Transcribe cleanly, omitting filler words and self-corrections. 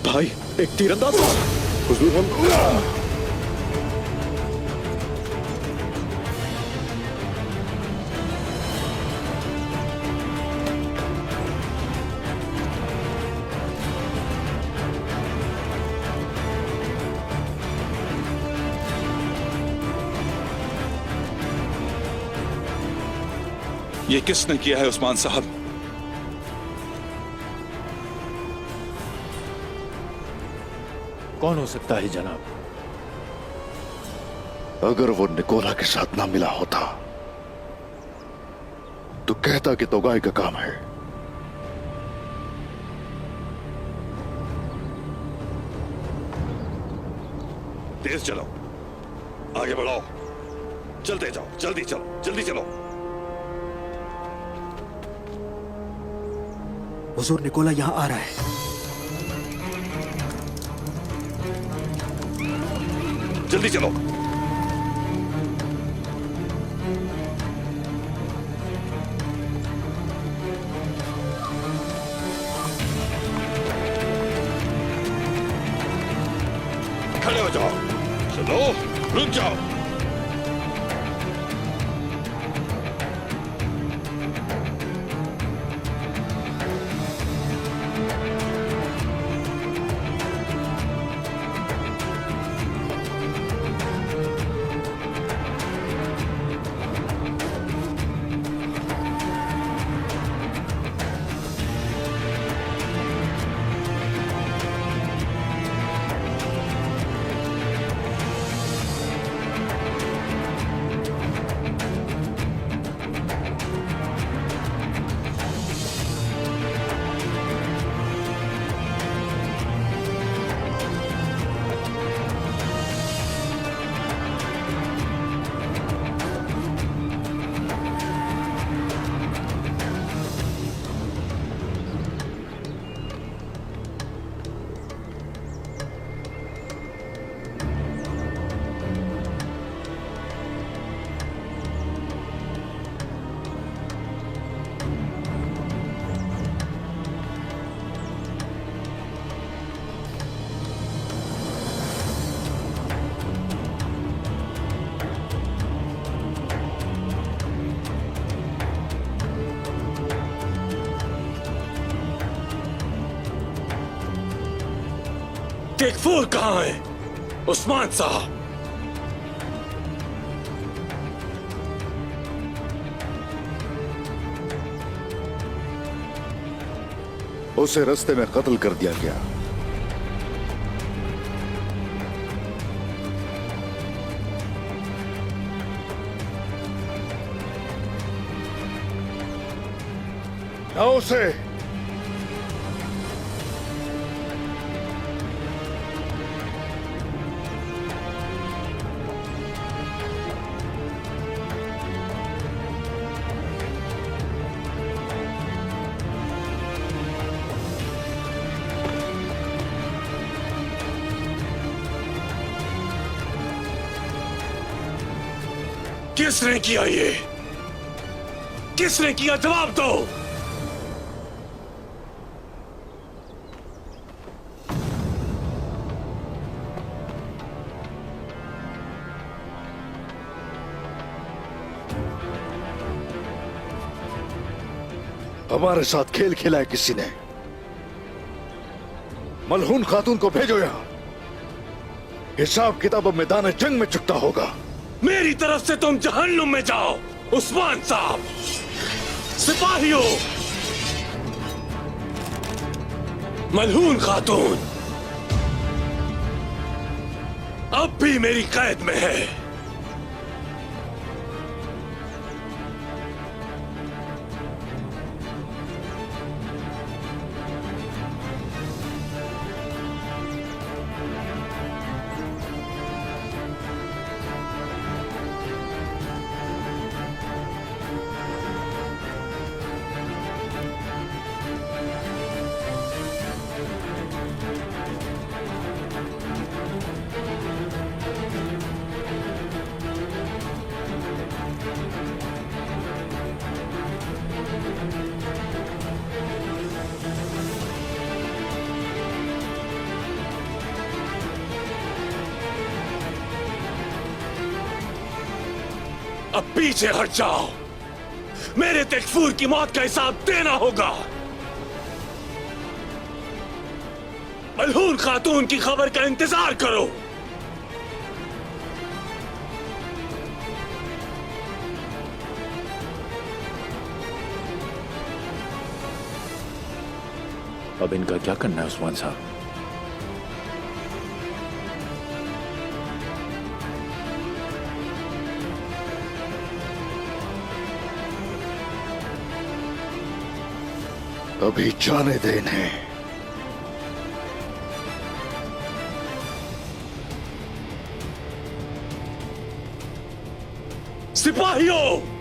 भाई, एक तीरंदाज। हुजूर हम ये किसने किया है उस्मान साहब? कौन हो सकता है जनाब? अगर वो निकोला के साथ ना मिला होता तो कहता कि तोगाई का काम है। तेज चलो, आगे बढ़ो, चलते जाओ, जल्दी चलो, जल्दी चलो। हुजूर, निकोला यहां आ रहा है। जल्दी चलो। खड़े हो जाओ, चलो, रुक जाओ। टेकफूर कहां है? उस्मान साहब, उसे रास्ते में कत्ल कर दिया गया। ना उसे किसने किया ये? किसने किया? जवाब दो। हमारे साथ खेल खेला है किसी ने। मलहून खातून को भेजो यहां। हिसाब किताब अब मैदान जंग में चुकता होगा। मेरी तरफ से तुम जहन्नुम में जाओ। उस्मान साहब, सिपाहियों, मलहून खातून अब भी मेरी कैद में है। अब पीछे हट जाओ। मेरे तेकफूर की मौत का हिसाब देना होगा। मलहून खातून की खबर का इंतजार करो। अब इनका क्या करना है उस्मान साहब? अभी जाने दे इन्हें। सिपाहियों,